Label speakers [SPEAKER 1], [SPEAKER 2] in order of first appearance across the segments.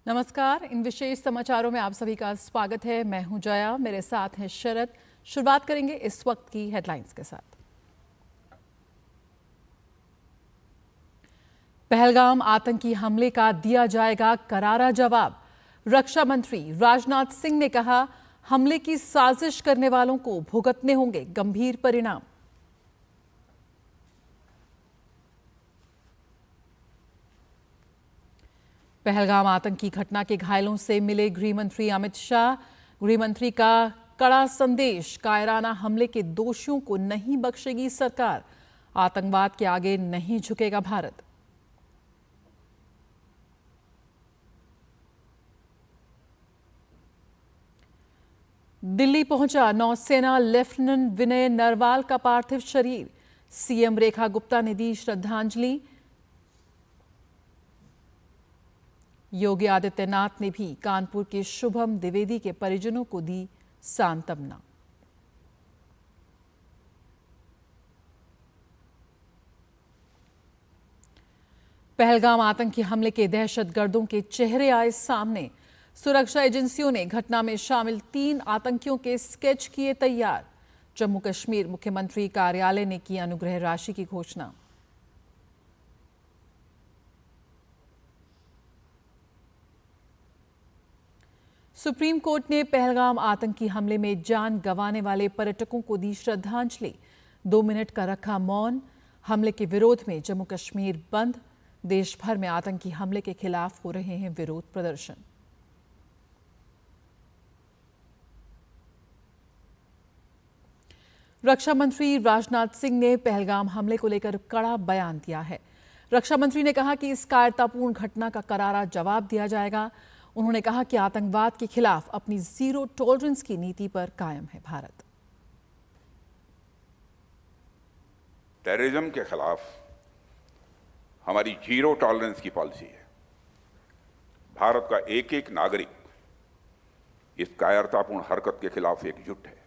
[SPEAKER 1] नमस्कार। इन विशेष समाचारों में आप सभी का स्वागत है। मैं हूं जया, मेरे साथ हैं शरद। शुरुआत करेंगे इस वक्त की हेडलाइंस के साथ। पहलगाम आतंकी हमले का दिया जाएगा करारा जवाब। रक्षा मंत्री राजनाथ सिंह ने कहा, हमले की साजिश करने वालों को भुगतने होंगे गंभीर परिणाम। पहलगाम आतंकी घटना के घायलों से मिले गृह मंत्री अमित शाह। गृह मंत्री का कड़ा संदेश, कायराना हमले के दोषियों को नहीं बख्शेगी सरकार। आतंकवाद के आगे नहीं झुकेगा भारत। दिल्ली पहुंचा नौसेना लेफ्टिनेंट विनय नरवाल का पार्थिव शरीर। सीएम रेखा गुप्ता ने दी श्रद्धांजलि। योगी आदित्यनाथ ने भी कानपुर के शुभम द्विवेदी के परिजनों को दी सांत्वना। पहलगाम आतंकी हमले के दहशतगर्दों के चेहरे आए सामने। सुरक्षा एजेंसियों ने घटना में शामिल 3 आतंकियों के स्केच किए तैयार। जम्मू कश्मीर मुख्यमंत्री कार्यालय ने की अनुग्रह राशि की घोषणा। सुप्रीम कोर्ट ने पहलगाम आतंकी हमले में जान गंवाने वाले पर्यटकों को दी श्रद्धांजलि। 2 मिनट का रखा मौन। हमले के विरोध में जम्मू कश्मीर बंद। देश भर में आतंकी हमले के खिलाफ हो रहे हैं विरोध प्रदर्शन। रक्षा मंत्री राजनाथ सिंह ने पहलगाम हमले को लेकर कड़ा बयान दिया है। रक्षा मंत्री ने कहा कि इस कायरतापूर्ण घटना का करारा जवाब दिया जाएगा। उन्होंने कहा कि आतंकवाद के खिलाफ अपनी जीरो टॉलरेंस की नीति पर कायम है भारत।
[SPEAKER 2] टेररिज्म के खिलाफ हमारी जीरो टॉलरेंस की पॉलिसी है। भारत का एक एक नागरिक इस कायरतापूर्ण हरकत के खिलाफ एकजुट है।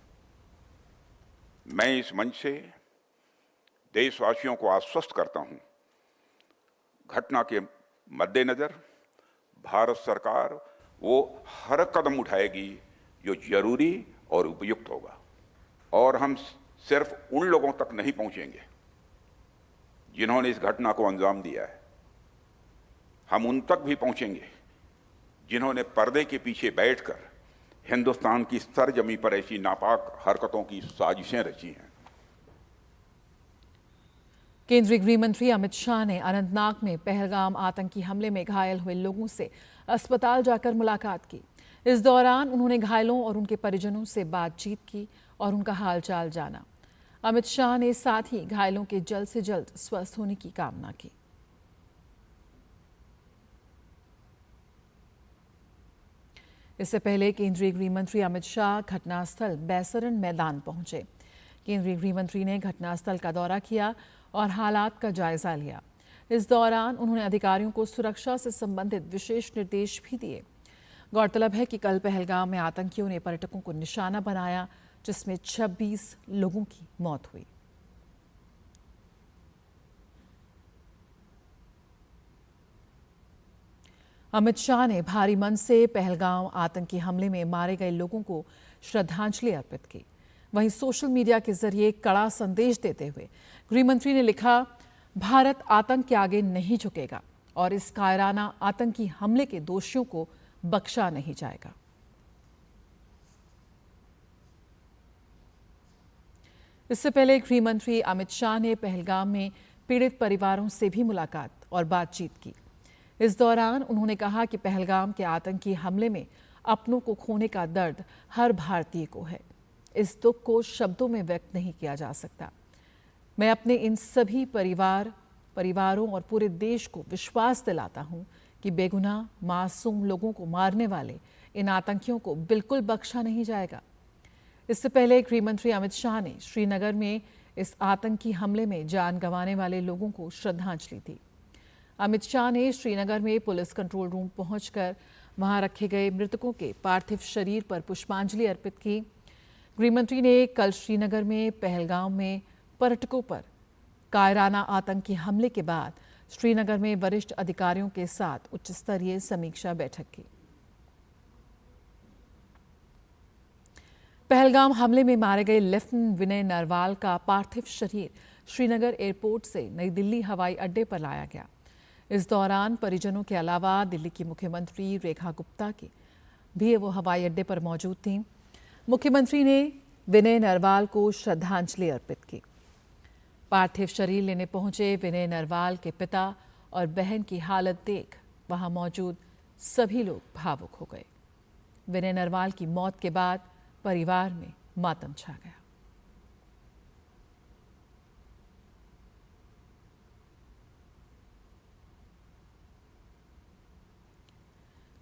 [SPEAKER 2] मैं इस मंच से देशवासियों को आश्वस्त करता हूं, घटना के मद्देनजर भारत सरकार वो हर कदम उठाएगी जो जरूरी और उपयुक्त होगा। और हम सिर्फ उन लोगों तक नहीं पहुंचेंगे जिन्होंने इस घटना को अंजाम दिया है, हम उन तक भी पहुंचेंगे जिन्होंने पर्दे के पीछे बैठकर हिंदुस्तान की सरजमी पर ऐसी नापाक हरकतों की साजिशें रची हैं।
[SPEAKER 1] केंद्रीय गृह मंत्री अमित शाह ने अनंतनाग में पहलगाम आतंकी हमले में घायल हुए लोगों से अस्पताल जाकर मुलाकात की। इस दौरान उन्होंने घायलों और उनके परिजनों से बातचीत की और उनका हालचाल जाना। अमित शाह ने साथ ही घायलों के जल्द से जल्द स्वस्थ होने की कामना की। इससे पहले केंद्रीय गृह मंत्री अमित शाह घटनास्थल बैसरन मैदान पहुंचे। केंद्रीय गृह मंत्री ने घटनास्थल का दौरा किया और हालात का जायजा लिया। इस दौरान उन्होंने अधिकारियों को सुरक्षा से संबंधित विशेष निर्देश भी दिए। गौरतलब है कि कल पहलगाम में आतंकियों ने पर्यटकों को निशाना बनाया, जिसमें 26 लोगों की मौत हुई। अमित शाह ने भारी मन से पहलगाम आतंकी हमले में मारे गए लोगों को श्रद्धांजलि अर्पित की। वहीं सोशल मीडिया के जरिए कड़ा संदेश देते हुए गृह मंत्री ने लिखा, भारत आतंक के आगे नहीं झुकेगा और इस कायराना आतंकी हमले के दोषियों को बख्शा नहीं जाएगा। इससे पहले गृह मंत्री अमित शाह ने पहलगाम में पीड़ित परिवारों से भी मुलाकात और बातचीत की। इस दौरान उन्होंने कहा कि पहलगाम के आतंकी हमले में अपनों को खोने का दर्द हर भारतीय को है। इस दुख को शब्दों में व्यक्त नहीं किया जा सकता। मैं अपने इन सभी परिवारों और पूरे देश को विश्वास दिलाता हूं कि बेगुनाह मासूम लोगों को मारने वाले इन आतंकियों को बिल्कुल बख्शा नहीं जाएगा। इससे पहले गृह मंत्री अमित शाह ने श्रीनगर में इस आतंकी हमले में जान गंवाने वाले लोगों को श्रद्धांजलि दी। अमित शाह ने श्रीनगर में पुलिस कंट्रोल रूम पहुंचकर वहां रखे गए मृतकों के पार्थिव शरीर पर पुष्पांजलि अर्पित की। गृहमंत्री ने कल श्रीनगर में पहलगाम में पर्यटकों पर कायराना आतंकी हमले के बाद श्रीनगर में वरिष्ठ अधिकारियों के साथ उच्च स्तरीय समीक्षा बैठक की। पहलगाम हमले में मारे गए लेफ्टिनेंट विनय नरवाल का पार्थिव शरीर श्रीनगर एयरपोर्ट से नई दिल्ली हवाई अड्डे पर लाया गया। इस दौरान परिजनों के अलावा दिल्ली की मुख्यमंत्री रेखा गुप्ता की भी वो हवाई अड्डे पर मौजूद थीं। मुख्यमंत्री ने विनय नरवाल को श्रद्धांजलि अर्पित की। पार्थिव शरीर लेने पहुंचे विनय नरवाल के पिता और बहन की हालत देख वहां मौजूद सभी लोग भावुक हो गए। विनय नरवाल की मौत के बाद परिवार में मातम छा गया।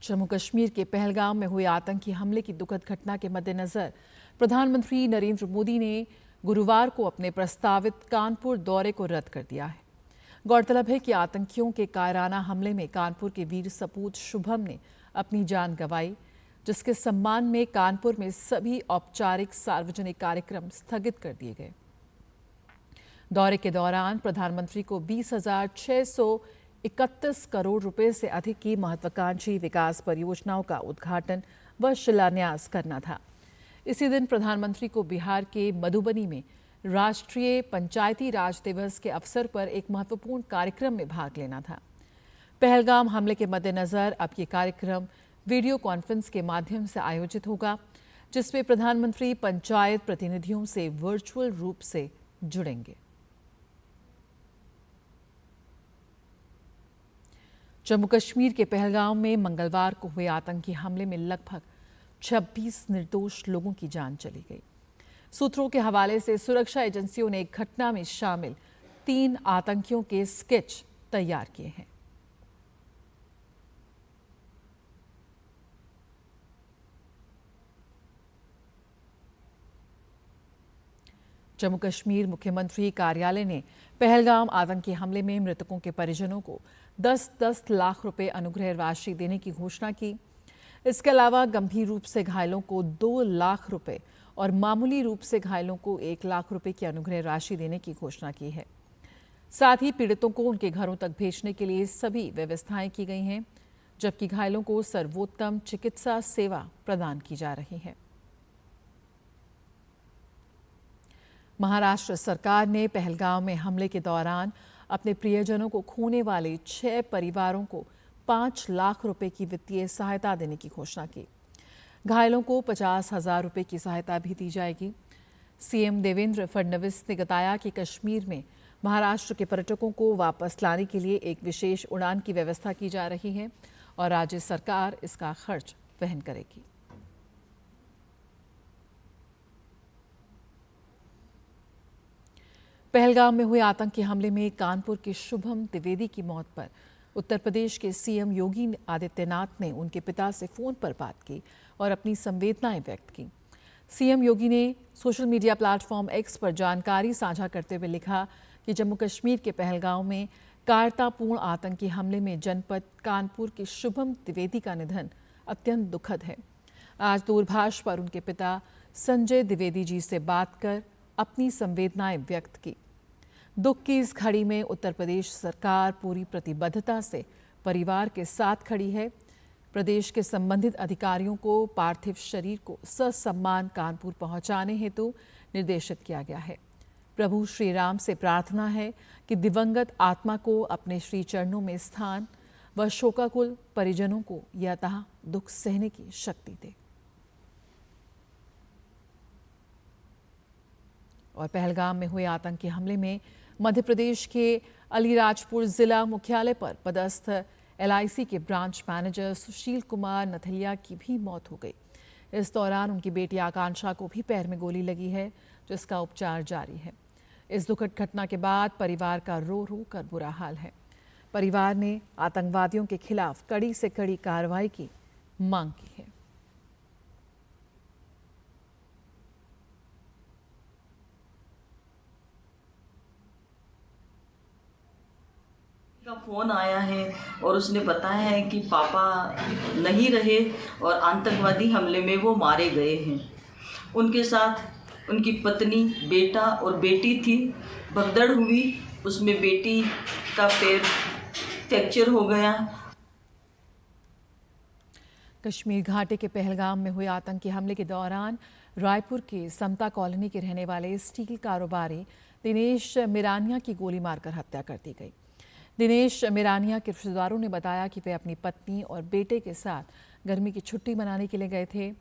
[SPEAKER 1] जम्मू कश्मीर के पहलगाम में हुए आतंकी हमले की दुखद घटना के मद्देनजर प्रधानमंत्री नरेंद्र मोदी ने गुरुवार को अपने प्रस्तावित कानपुर दौरे को रद्द कर दिया है। गौरतलब है कि आतंकियों के कायराना हमले में कानपुर के वीर सपूत शुभम ने अपनी जान गंवाई, जिसके सम्मान में कानपुर में सभी औपचारिक सार्वजनिक कार्यक्रम स्थगित कर दिए गए। दौरे के दौरान प्रधानमंत्री को 20,631 करोड़ रुपए से अधिक की महत्वाकांक्षी विकास परियोजनाओं का उद्घाटन व शिलान्यास करना था। इसी दिन प्रधानमंत्री को बिहार के मधुबनी में राष्ट्रीय पंचायती राज दिवस के अवसर पर एक महत्वपूर्ण कार्यक्रम में भाग लेना था। पहलगाम हमले के मद्देनजर अब ये कार्यक्रम वीडियो कॉन्फ्रेंस के माध्यम से आयोजित होगा, जिसमें प्रधानमंत्री पंचायत प्रतिनिधियों से वर्चुअल रूप से जुड़ेंगे। जम्मू कश्मीर के पहलगाम में मंगलवार को हुए आतंकी हमले में लगभग 26 निर्दोष लोगों की जान चली गई। सूत्रों के हवाले से सुरक्षा एजेंसियों ने घटना में शामिल 3 आतंकियों के स्केच तैयार किए हैं। जम्मू कश्मीर मुख्यमंत्री कार्यालय ने पहलगाम आतंकी हमले में मृतकों के परिजनों को 10-10 लाख रुपए अनुग्रह राशि देने की घोषणा की। इसके अलावा गंभीर रूप से घायलों को 2 लाख रुपए और मामूली रूप से घायलों को 1 लाख रुपए की अनुग्रह राशि देने की घोषणा की है। साथ ही पीड़ितों को उनके घरों तक भेजने के लिए सभी व्यवस्थाएं की गई हैं, जबकि घायलों को सर्वोत्तम चिकित्सा सेवा प्रदान की जा रही है। महाराष्ट्र सरकार ने पहलगाम में हमले के दौरान अपने प्रियजनों को खोने वाले 6 परिवारों को 5 लाख रुपए की वित्तीय सहायता देने की घोषणा की। घायलों को 50,000 रुपए की सहायता भी दी जाएगी। सीएम देवेंद्र फडणवीस ने बताया कि कश्मीर में महाराष्ट्र के पर्यटकों को वापस लाने के लिए एक विशेष उड़ान की व्यवस्था की जा रही है और राज्य सरकार इसका खर्च वहन करेगी। पहलगाम में हुए आतंकी हमले में कानपुर के शुभम द्विवेदी की मौत पर उत्तर प्रदेश के सीएम योगी आदित्यनाथ ने उनके पिता से फोन पर बात की और अपनी संवेदनाएं व्यक्त की। सीएम योगी ने सोशल मीडिया प्लेटफॉर्म एक्स पर जानकारी साझा करते हुए लिखा कि जम्मू कश्मीर के पहलगाम में कायरतापूर्ण आतंकी हमले में जनपद कानपुर के शुभम द्विवेदी का निधन अत्यंत दुखद है। आज दूरभाष पर उनके पिता संजय द्विवेदी जी से बात कर अपनी संवेदनाएं व्यक्त की। दुख की इस घड़ी में उत्तर प्रदेश सरकार पूरी प्रतिबद्धता से परिवार के साथ खड़ी है। प्रदेश के संबंधित अधिकारियों को पार्थिव शरीर को ससम्मान कानपुर पहुंचाने हेतु निर्देशित किया गया है। प्रभु श्री राम से प्रार्थना है कि दिवंगत आत्मा को अपने श्री चरणों में स्थान व शोकाकुल परिजनों को यथाह दुख सहने की शक्ति दे। और पहलगाम में हुए आतंकी हमले में मध्य प्रदेश के अलीराजपुर जिला मुख्यालय पर पदस्थ LIC के ब्रांच मैनेजर सुशील कुमार नथलिया की भी मौत हो गई। इस दौरान उनकी बेटी आकांक्षा को भी पैर में गोली लगी है, जिसका उपचार जारी है। इस दुखद घटना के बाद परिवार का रो रो कर बुरा हाल है। परिवार ने आतंकवादियों के खिलाफ कड़ी से कड़ी कार्रवाई की मांग की है।
[SPEAKER 3] का फोन आया है और उसने बताया है कि पापा नहीं रहे और आतंकवादी हमले में वो मारे गए हैं। उनके साथ उनकी पत्नी, बेटा और बेटी थी। भगदड़ हुई, उसमें बेटी का पैर फ्रैक्चर हो गया।
[SPEAKER 1] कश्मीर घाटी के पहलगाम में हुए आतंकी हमले के दौरान रायपुर के समता कॉलोनी के रहने वाले स्टील कारोबारी दिनेश मिरानिया की गोली मारकर हत्या कर दी गई। दिनेश मिरानिया के रिश्तेदारों ने बताया कि वे अपनी पत्नी और बेटे के साथ गर्मी की छुट्टी मनाने के लिए गए थे।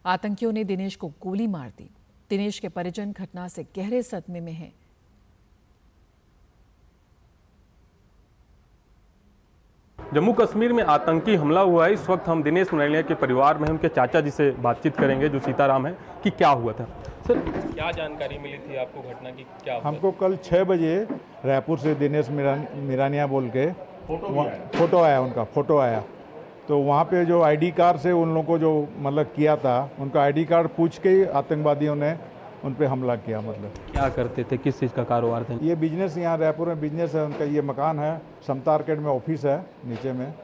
[SPEAKER 1] आतंकियों ने दिनेश को गोली मार दी। दिनेश के परिजन घटना से गहरे सदमे में हैं।
[SPEAKER 4] जम्मू कश्मीर में आतंकी हमला हुआ है। इस वक्त हम दिनेश मिरानिया के परिवार में उनके चाचा जी से बातचीत करेंगे, जो सीताराम है, कि क्या हुआ था। सर, क्या जानकारी मिली थी आपको घटना की? क्या हुआ?
[SPEAKER 5] हमको कल 6 बजे रायपुर से दिनेश मिरानिया बोल के फोटो आया। तो वहाँ पे जो आईडी कार्ड से उन लोगों को जो मतलब किया था, उनका आईडी कार्ड पूछ के ही आतंकवादियों ने उन पे हमला किया। मतलब
[SPEAKER 4] क्या करते थे, किस चीज़ का कारोबार था?
[SPEAKER 5] ये बिजनेस, यहाँ रायपुर में बिजनेस है उनका। ये मकान है, समता आर्केड में ऑफिस है, नीचे में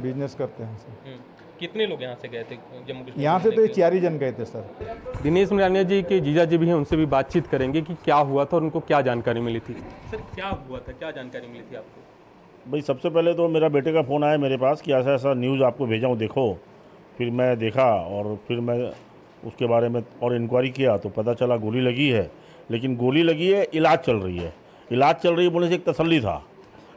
[SPEAKER 5] बिजनेस करते हैं सर।
[SPEAKER 4] कितने लोग यहाँ से गए थे जम्मू कश्मीर?
[SPEAKER 5] यहाँ से तो 4 ही जन गए थे सर।
[SPEAKER 4] दिनेश मिरानिया जी के जीजा जी भी हैं, उनसे भी बातचीत करेंगे कि क्या हुआ था और उनको क्या जानकारी मिली थी। सर, क्या हुआ था, क्या जानकारी मिली थी आपको?
[SPEAKER 6] भाई सबसे पहले तो मेरा बेटे का फ़ोन आया मेरे पास कि ऐसा ऐसा न्यूज़ आपको भेजा हूँ, देखो। फिर मैं देखा और फिर मैं उसके बारे में और इंक्वायरी किया तो पता चला गोली लगी है। लेकिन गोली लगी है, इलाज चल रही है। इलाज चल रही है बोलने से एक तसल्ली था,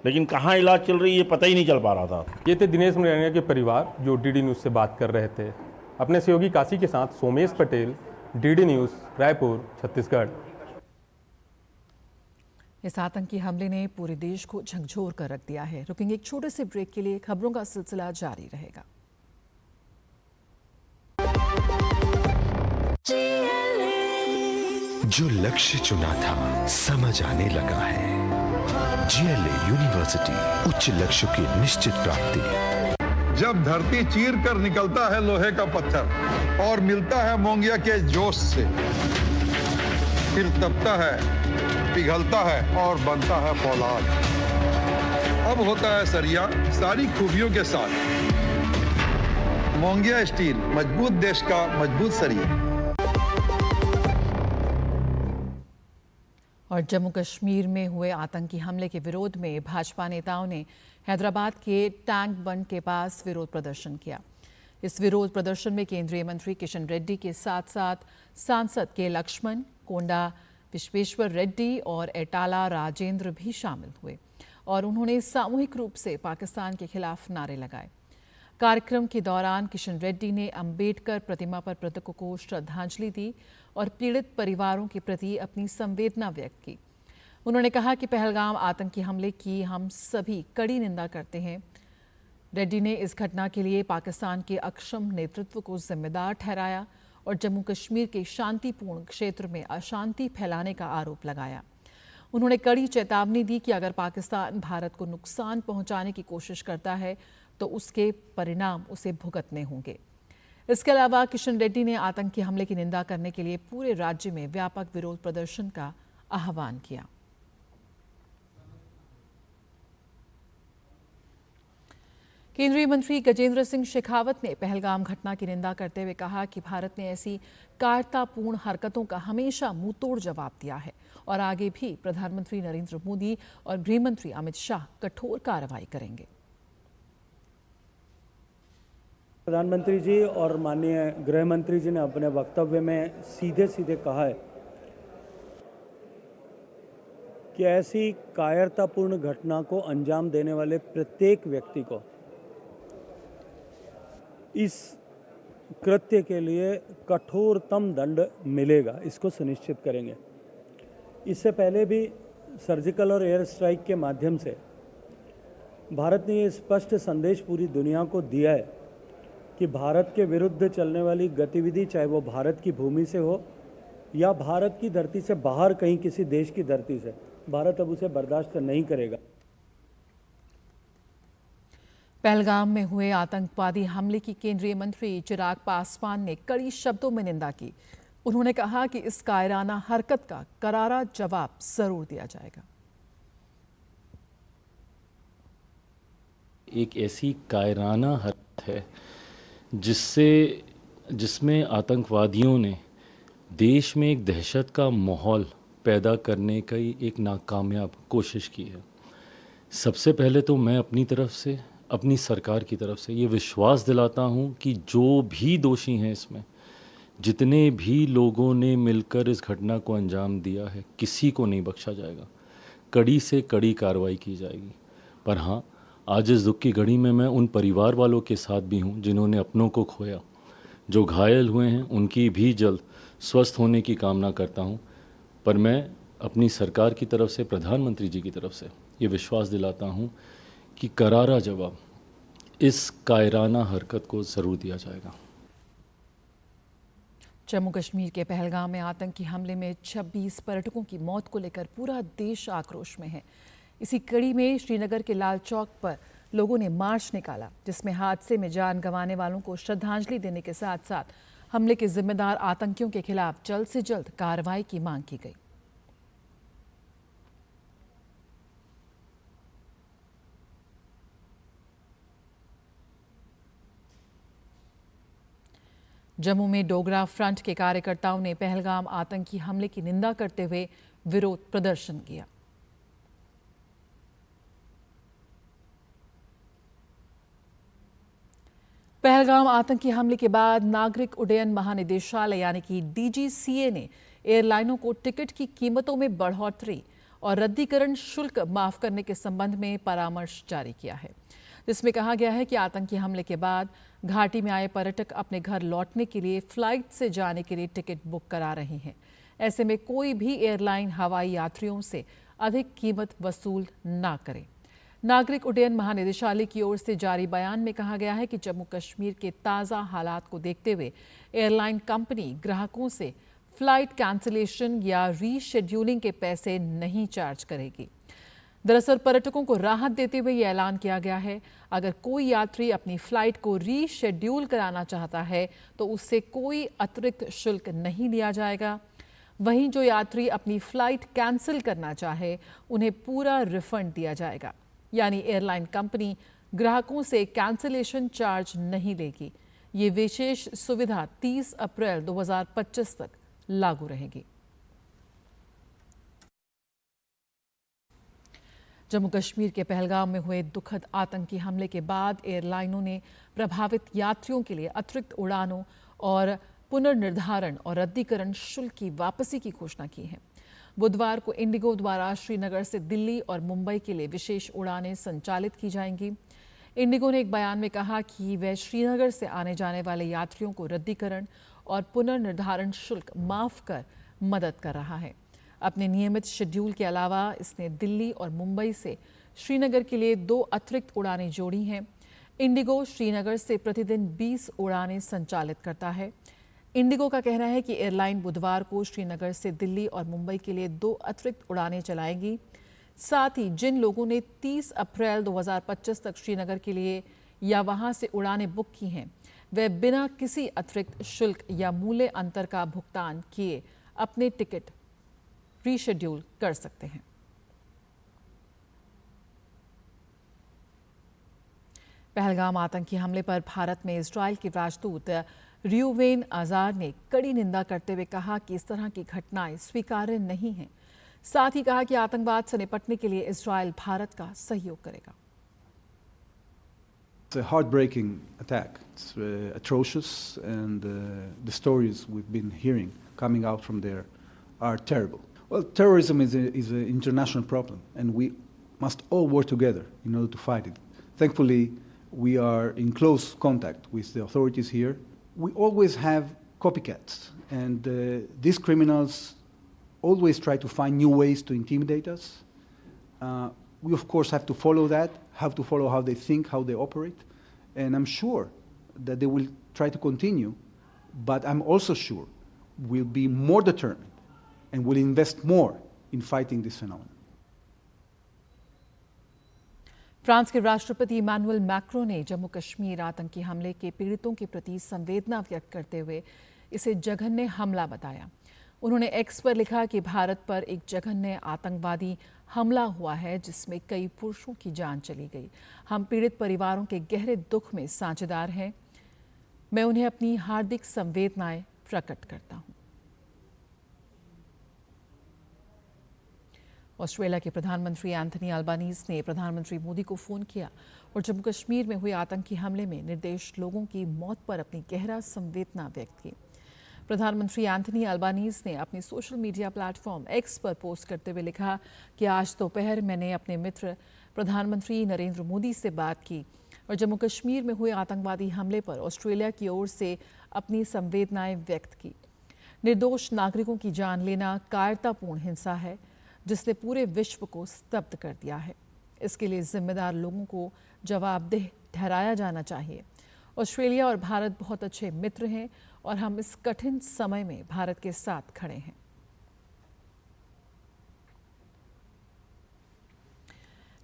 [SPEAKER 6] लेकिन कहाँ इलाज चल रही है ये पता ही नहीं चल पा रहा था।
[SPEAKER 4] ये थे दिनेश मिरानिया के परिवार जो डीडी न्यूज़ से बात कर रहे थे। अपने सहयोगी काशी के साथ सोमेश पटेल, डीडी न्यूज़, रायपुर, छत्तीसगढ़।
[SPEAKER 1] इस आतंकी हमले ने पूरे देश को झकझोर कर रख दिया है। रुकेंगे एक छोटे से ब्रेक के लिए, खबरों का सिलसिला जारी रहेगा।
[SPEAKER 7] जो लक्ष्य चुना था समझ आने लगा है। GLA यूनिवर्सिटी, उच्च लक्ष्य की निश्चित प्राप्ति।
[SPEAKER 8] जब धरती चीर कर निकलता है लोहे का पत्थर और मिलता है मोंगिया के जोश से, फिर तपता है, पिघलता है और बनता है फौलाद। अब होता है सरिया सारी खूबियों के साथ। मोंगिया स्टील, मजबूत देश का मजबूत सरिया।
[SPEAKER 1] और जम्मू कश्मीर में हुए आतंकी हमले के विरोध में भाजपा नेताओं ने हैदराबाद के टैंक बंड के पास विरोध प्रदर्शन किया। इस विरोध प्रदर्शन में केंद्रीय मंत्री किशन रेड्डी के साथ साथ सांसद के लक्ष्मण, कोंडा विश्वेश्वर रेड्डी और एटाला राजेंद्र भी शामिल हुए और उन्होंने सामूहिक रूप से पाकिस्तान के खिलाफ नारे लगाए। कार्यक्रम के दौरान किशन रेड्डी ने अंबेडकर प्रतिमा पर मृतकों को श्रद्धांजलि दी और पीड़ित परिवारों के प्रति अपनी संवेदना व्यक्त की। उन्होंने कहा कि पहलगाम आतंकी हमले की हम सभी कड़ी निंदा करते हैं। रेड्डी ने इस घटना के लिए पाकिस्तान के अक्षम नेतृत्व को जिम्मेदार ठहराया और जम्मू कश्मीर के शांतिपूर्ण क्षेत्र में अशांति फैलाने का आरोप लगाया। उन्होंने कड़ी चेतावनी दी कि अगर पाकिस्तान भारत को नुकसान पहुंचाने की कोशिश करता है तो उसके परिणाम उसे भुगतने होंगे। इसके अलावा किशन रेड्डी ने आतंकी हमले की निंदा करने के लिए पूरे राज्य में व्यापक विरोध प्रदर्शन का आह्वान किया। केंद्रीय मंत्री गजेंद्र सिंह शेखावत ने पहलगाम घटना की निंदा करते हुए कहा कि भारत ने ऐसी कायरतापूर्ण हरकतों का हमेशा मुंहतोड़ जवाब दिया है और आगे भी प्रधानमंत्री नरेंद्र मोदी और गृह मंत्री अमित शाह कठोर कार्रवाई करेंगे।
[SPEAKER 9] प्रधानमंत्री जी और माननीय गृह मंत्री जी ने अपने वक्तव्य में सीधे सीधे कहा है कि ऐसी कायरतापूर्ण घटना को अंजाम देने वाले प्रत्येक व्यक्ति को इस कृत्य के लिए कठोरतम दंड मिलेगा, इसको सुनिश्चित करेंगे। इससे पहले भी सर्जिकल और एयर स्ट्राइक के माध्यम से भारत ने ये स्पष्ट संदेश पूरी दुनिया को दिया है कि भारत के विरुद्ध चलने वाली गतिविधि, चाहे वो भारत की भूमि से हो या भारत की धरती से बाहर कहीं किसी देश की धरती से, भारत अब उसे बर्दाश्त नहीं करेगा।
[SPEAKER 1] पहलगाम में हुए आतंकवादी हमले की केंद्रीय मंत्री चिराग पासवान ने कड़ी शब्दों में निंदा की। उन्होंने कहा कि इस कायराना हरकत का करारा जवाब जरूर दिया जाएगा।
[SPEAKER 10] एक ऐसी कायराना हरकत है जिसमें आतंकवादियों ने देश में एक दहशत का माहौल पैदा करने की एक नाकामयाब कोशिश की है। सबसे पहले तो मैं अपनी तरफ से, अपनी सरकार की तरफ से ये विश्वास दिलाता हूँ कि जो भी दोषी हैं इसमें, जितने भी लोगों ने मिलकर इस घटना को अंजाम दिया है, किसी को नहीं बख्शा जाएगा। कड़ी से कड़ी कार्रवाई की जाएगी। पर हाँ, आज इस दुख की घड़ी में मैं उन परिवार वालों के साथ भी हूँ जिन्होंने अपनों को खोया। जो घायल हुए हैं उनकी भी जल्द स्वस्थ होने की कामना करता हूँ। पर मैं अपनी सरकार की तरफ से, प्रधानमंत्री जी की तरफ से ये विश्वास दिलाता हूँ कि करारा जवाब इस कायराना हरकत को ज़रूर दिया जाएगा।
[SPEAKER 1] जम्मू कश्मीर के पहलगाम में आतंकी हमले में 26 पर्यटकों की मौत को लेकर पूरा देश आक्रोश में है। इसी कड़ी में श्रीनगर के लाल चौक पर लोगों ने मार्च निकाला, जिसमें हादसे में जान गंवाने वालों को श्रद्धांजलि देने के साथ साथ हमले के जिम्मेदार आतंकियों के खिलाफ जल्द से जल्द कार्रवाई की मांग की गई। जम्मू में डोगरा फ्रंट के कार्यकर्ताओं ने पहलगाम आतंकी हमले की निंदा करते हुए विरोध प्रदर्शन किया। पहलगाम आतंकी हमले के बाद नागरिक उड्डयन महानिदेशालय यानी कि DGCA ने एयरलाइनों को टिकट की कीमतों में बढ़ोतरी और रद्दीकरण शुल्क माफ करने के संबंध में परामर्श जारी किया है, जिसमें कहा गया है कि आतंकी हमले के बाद घाटी में आए पर्यटक अपने घर लौटने के लिए फ्लाइट से जाने के लिए टिकट बुक करा रहे हैं। ऐसे में कोई भी एयरलाइन हवाई यात्रियों से अधिक कीमत वसूल ना करे। नागरिक उड्डयन महानिदेशालय की ओर से जारी बयान में कहा गया है कि जम्मू कश्मीर के ताज़ा हालात को देखते हुए एयरलाइन कंपनी ग्राहकों से फ्लाइट कैंसिलेशन या रीशेड्यूलिंग के पैसे नहीं चार्ज करेगी। दरअसल पर्यटकों को राहत देते हुए यह ऐलान किया गया है, अगर कोई यात्री अपनी फ्लाइट को रीशेड्यूल कराना चाहता है तो उससे कोई अतिरिक्त शुल्क नहीं लिया जाएगा। वहीं जो यात्री अपनी फ्लाइट कैंसिल करना चाहे उन्हें पूरा रिफंड दिया जाएगा, यानी एयरलाइन कंपनी ग्राहकों से कैंसिलेशन चार्ज नहीं लेगी। ये विशेष सुविधा 30 अप्रैल 2025 तक लागू रहेगी। जम्मू कश्मीर के पहलगाम में हुए दुखद आतंकी हमले के बाद एयरलाइनों ने प्रभावित यात्रियों के लिए अतिरिक्त उड़ानों और पुनर्निर्धारण और रद्दीकरण शुल्क की वापसी की घोषणा की है। बुधवार को इंडिगो द्वारा श्रीनगर से दिल्ली और मुंबई के लिए विशेष उड़ानें संचालित की जाएंगी। इंडिगो ने एक बयान में कहा कि वह श्रीनगर से आने जाने वाले यात्रियों को रद्दीकरण और पुनर्निर्धारण शुल्क माफ कर मदद कर रहा है। अपने नियमित शेड्यूल के अलावा इसने दिल्ली और मुंबई से श्रीनगर के लिए 2 अतिरिक्त उड़ानें जोड़ी हैं। इंडिगो श्रीनगर से प्रतिदिन 20 उड़ानें संचालित करता है। इंडिगो का कहना है कि एयरलाइन बुधवार को श्रीनगर से दिल्ली और मुंबई के लिए 2 अतिरिक्त उड़ानें चलाएगी। साथ ही जिन लोगों ने 30 अप्रैल 2025 तक श्रीनगर के लिए या वहां से उड़ानें बुक की हैं, वे बिना किसी अतिरिक्त शुल्क या मूल्य अंतर का भुगतान किए अपने टिकट रीशेड्यूल कर सकते हैं। पहलगाम आतंकी हमले पर भारत में इजरायल के राजदूत रियूवेन आजार ने कड़ी निंदा करते हुए कहा कि इस तरह की घटनाएं स्वीकार्य नहीं हैं। साथ ही कहा कि आतंकवाद से निपटने के लिए इजरायल भारत का सहयोग करेगा।
[SPEAKER 11] It's a heartbreaking attack. It's atrocious, and the stories we've been hearing coming out from there are terrible. Well, terrorism is an international problem, and we must all work together in order to fight it. Thankfully, we are in close contact with the authorities here. We always have copycats, and these criminals always try to find new ways to intimidate us. We, of course, have to follow that, have to follow how they think, how they operate, and I'm sure that they will try to continue, but I'm also sure we'll be more determined and will invest more in fighting this phenomenon.
[SPEAKER 1] France के राष्ट्रपति Emmanuel Macron ने जम्मू कश्मीर आतंकी हमले के पीड़ितों के प्रति संवेदना व्यक्त करते हुए इसे जघन्य हमला बताया। उन्होंने एक्स पर लिखा कि भारत पर एक जघन्य आतंकवादी हमला हुआ है जिसमें कई पुरुषों की जान चली गई। हम पीड़ित परिवारों के गहरे दुख में साझेदार हैं। मैं उन्हें अपनी हार्दिक संवेदनाएं प्रकट करता हूं। ऑस्ट्रेलिया के प्रधानमंत्री एंथनी अल्बानीज ने प्रधानमंत्री मोदी को फोन किया और जम्मू कश्मीर में हुए आतंकी हमले में निर्दोष लोगों की मौत पर अपनी गहरा संवेदना व्यक्त की। प्रधानमंत्री एंथनी अल्बानीज ने अपने सोशल मीडिया प्लेटफॉर्म एक्स पर पोस्ट करते हुए लिखा कि आज दोपहर मैंने अपने मित्र प्रधानमंत्री नरेंद्र मोदी से बात की और जम्मू कश्मीर में हुए आतंकवादी हमले पर ऑस्ट्रेलिया की ओर से अपनी संवेदनाएं व्यक्त की। निर्दोष नागरिकों की जान लेना कायरतापूर्ण हिंसा है जिसने पूरे विश्व को स्तब्ध कर दिया है। इसके लिए जिम्मेदार लोगों को जवाबदेह ठहराया जाना चाहिए। ऑस्ट्रेलिया और भारत बहुत अच्छे मित्र हैं और हम इस कठिन समय में भारत के साथ खड़े हैं।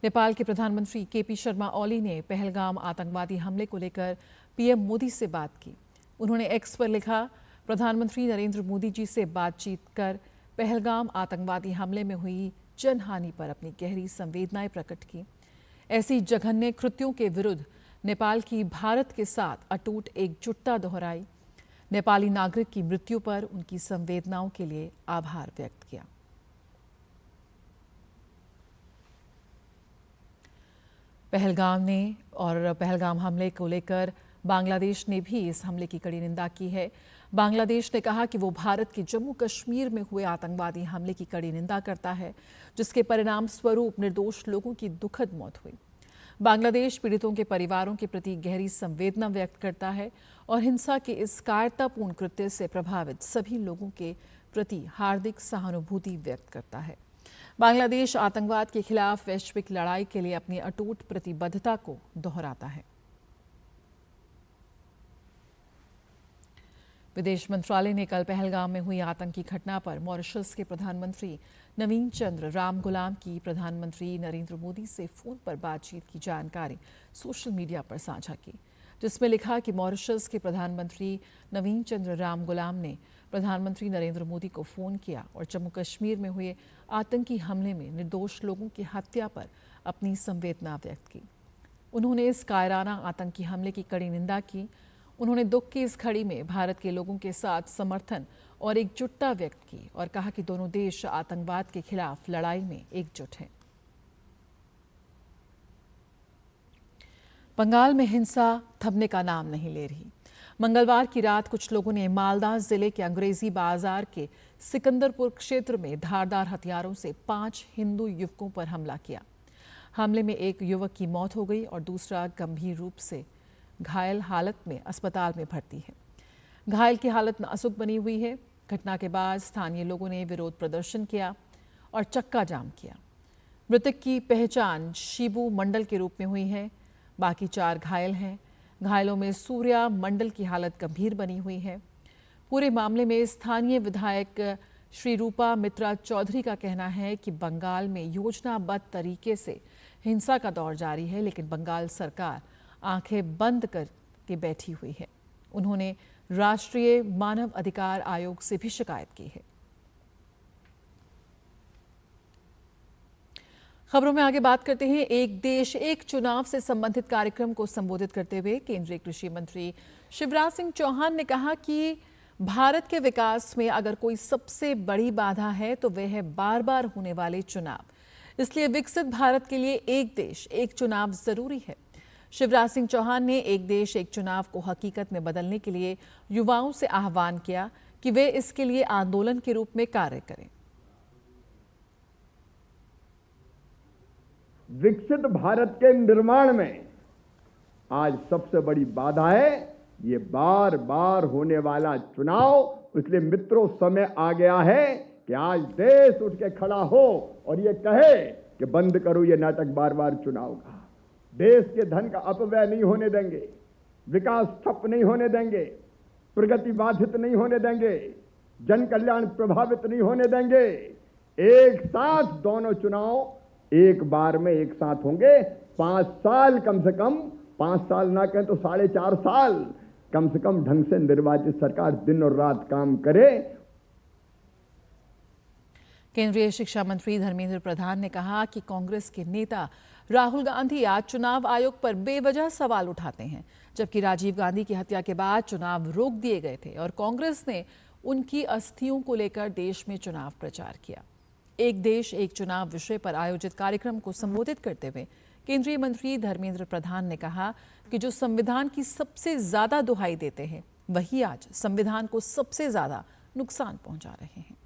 [SPEAKER 1] नेपाल के प्रधानमंत्री केपी शर्मा ओली ने पहलगाम आतंकवादी हमले को लेकर पीएम मोदी से बात की। उन्होंने एक्स पर लिखा, प्रधानमंत्री नरेंद्र मोदी जी से बातचीत कर पहलगाम आतंकवादी हमले में हुई जनहानि पर अपनी गहरी संवेदनाएं प्रकट की। ऐसी जघन्य कृत्यों के विरुद्ध नेपाल की भारत के साथ अटूट एकजुटता दोहराई। नेपाली नागरिक की मृत्यु पर उनकी संवेदनाओं के लिए आभार व्यक्त किया। पहलगाम हमले को लेकर बांग्लादेश ने भी इस हमले की कड़ी निंदा की है। बांग्लादेश ने कहा कि वो भारत के जम्मू कश्मीर में हुए आतंकवादी हमले की कड़ी निंदा करता है जिसके परिणाम स्वरूप निर्दोष लोगों की दुखद मौत हुई। बांग्लादेश पीड़ितों के परिवारों के प्रति गहरी संवेदना व्यक्त करता है और हिंसा के इस कायरतापूर्ण कृत्य से प्रभावित सभी लोगों के प्रति हार्दिक सहानुभूति व्यक्त करता है। बांग्लादेश आतंकवाद के खिलाफ वैश्विक लड़ाई के लिए अपनी अटूट प्रतिबद्धता को दोहराता है। विदेश मंत्रालय ने कल पहलगाम में हुई आतंकी घटना पर मॉरिशस के प्रधानमंत्री नवीन चंद्र रामगुलाम की प्रधानमंत्री नरेंद्र मोदी से फोन पर बातचीत की जानकारी सोशल मीडिया पर साझा की, जिसमें लिखा कि मॉरिशस के प्रधानमंत्री नवीन चंद्र रामगुलाम ने प्रधानमंत्री नरेंद्र मोदी को फोन किया और जम्मू कश्मीर में हुए आतंकी हमले में निर्दोष लोगों की हत्या पर अपनी संवेदना व्यक्त की। उन्होंने इस कायराना आतंकी हमले की कड़ी निंदा की। उन्होंने दुख की इस घड़ी में भारत के लोगों के साथ समर्थन और एकजुटता व्यक्त की और कहा कि दोनों देश आतंकवाद के खिलाफ लड़ाई में एकजुट हैं। बंगाल में हिंसा थमने का नाम नहीं ले रही। मंगलवार की रात कुछ लोगों ने मालदा जिले के अंग्रेजी बाजार के सिकंदरपुर क्षेत्र में धारदार हथियारों से 5 हिंदू युवकों पर हमला किया। हमले में एक युवक की मौत हो गई और दूसरा गंभीर रूप से घायल हालत में अस्पताल में भर्ती है। घायल की हालत नाजुक बनी हुई है। घटना के बाद स्थानीय लोगों ने विरोध प्रदर्शन किया और चक्का जाम किया। मृतक की पहचान शिबू मंडल के रूप में हुई है। बाकी 4 घायल हैं। घायलों में सूर्या मंडल की हालत गंभीर बनी हुई है। पूरे मामले में स्थानीय विधायक श्री रूपा मित्रा चौधरी का कहना है कि बंगाल में योजनाबद्ध तरीके से हिंसा का दौर जारी है, लेकिन बंगाल सरकार आंखें बंद करके बैठी हुई है। उन्होंने राष्ट्रीय मानव अधिकार आयोग से भी शिकायत की है। खबरों में आगे बात करते हैं। एक देश एक चुनाव से संबंधित कार्यक्रम को संबोधित करते हुए केंद्रीय कृषि मंत्री शिवराज सिंह चौहान ने कहा कि भारत के विकास में अगर कोई सबसे बड़ी बाधा है तो वह है बार बार होने वाले चुनाव। इसलिए विकसित भारत के लिए एक देश एक चुनाव जरूरी है। शिवराज सिंह चौहान ने एक देश एक चुनाव को हकीकत में बदलने के लिए युवाओं से आह्वान किया कि वे इसके लिए आंदोलन के रूप में कार्य करें।
[SPEAKER 12] विकसित भारत के निर्माण में आज सबसे बड़ी बाधा है ये बार बार होने वाला चुनाव। इसलिए मित्रों, समय आ गया है कि आज देश उठ के खड़ा हो और ये कहे कि बंद करो ये नाटक बार बार चुनाव का। देश के धन का अपव्यय नहीं होने देंगे, विकास ठप नहीं होने देंगे, प्रगति बाधित नहीं होने देंगे, जन कल्याण प्रभावित नहीं होने देंगे। एक साथ दोनों चुनाव एक बार में एक साथ होंगे। 5 साल कम से कम, 5 साल ना कहें तो 4.5 साल कम से कम ढंग से निर्वाचित सरकार दिन और रात काम करे।
[SPEAKER 1] केंद्रीय शिक्षा मंत्री धर्मेंद्र प्रधान ने कहा कि कांग्रेस के नेता राहुल गांधी आज चुनाव आयोग पर बेवजह सवाल उठाते हैं, जबकि राजीव गांधी की हत्या के बाद चुनाव रोक दिए गए थे और कांग्रेस ने उनकी अस्थियों को लेकर देश में चुनाव प्रचार किया। एक देश एक चुनाव विषय पर आयोजित कार्यक्रम को संबोधित करते हुए केंद्रीय मंत्री धर्मेंद्र प्रधान ने कहा कि जो संविधान की सबसे ज्यादा दुहाई देते हैं वही आज संविधान को सबसे ज्यादा नुकसान पहुंचा रहे हैं।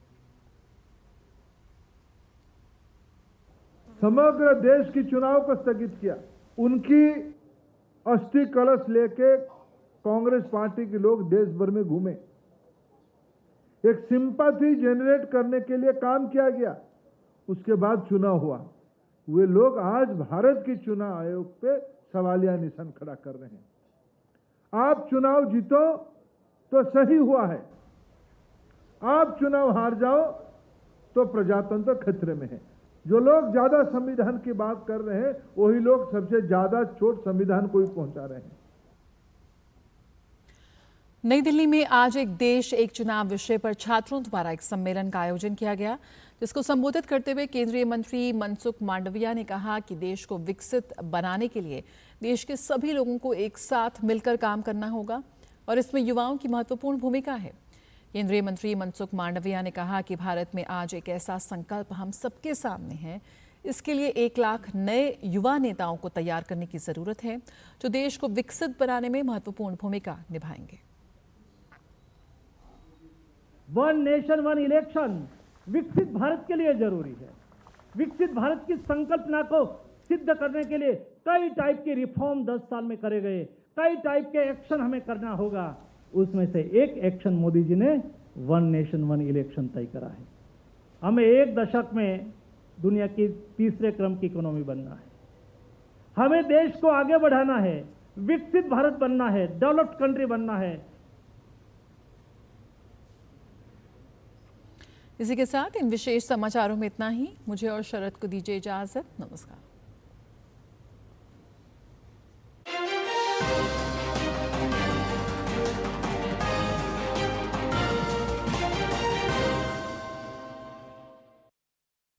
[SPEAKER 13] समग्र देश की चुनाव को स्थगित किया। उनकी अस्थि कलश लेके कांग्रेस पार्टी के लोग देश भर में घूमे। एक सिंपैथी जनरेट करने के लिए काम किया गया। उसके बाद चुनाव हुआ। वे लोग आज भारत के चुनाव आयोग पे सवालिया निशान खड़ा कर रहे हैं। आप चुनाव जीतो तो सही हुआ है, आप चुनाव हार जाओ तो प्रजातंत्र खतरे में है। जो लोग ज्यादा संविधान की बात कर रहे हैं वही लोग सबसे ज्यादा चोट संविधान को ही पहुंचा रहे हैं।
[SPEAKER 1] नई दिल्ली में आज एक देश एक चुनाव विषय पर छात्रों द्वारा एक सम्मेलन का आयोजन किया गया, जिसको संबोधित करते हुए केंद्रीय मंत्री मनसुख मांडविया ने कहा कि देश को विकसित बनाने के लिए देश के सभी लोगों को एक साथ मिलकर काम करना होगा और इसमें युवाओं की महत्वपूर्ण भूमिका है। केंद्रीय मंत्री मनसुख मांडविया ने कहा कि भारत में आज एक ऐसा संकल्प हम सबके सामने है। इसके लिए 1 लाख नए युवा नेताओं को तैयार करने की जरूरत है, जो देश को विकसित बनाने में महत्वपूर्ण भूमिका निभाएंगे।
[SPEAKER 14] वन नेशन वन इलेक्शन विकसित भारत के लिए जरूरी है। विकसित भारत की संकल्पना को सिद्ध करने के लिए कई टाइप के रिफॉर्म 10 साल में करे गए, कई टाइप के एक्शन हमें करना होगा। उसमें से एक एक्शन मोदी जी ने वन नेशन वन इलेक्शन तय करा है। हमें 1 दशक में दुनिया की 3रे क्रम की इकोनॉमी बनना है। हमें देश को आगे बढ़ाना है, विकसित भारत बनना है, डेवलप्ड कंट्री बनना है।
[SPEAKER 1] इसी के साथ इन विशेष समाचारों में इतना ही। मुझे और शरद को दीजिए इजाजत। नमस्कार।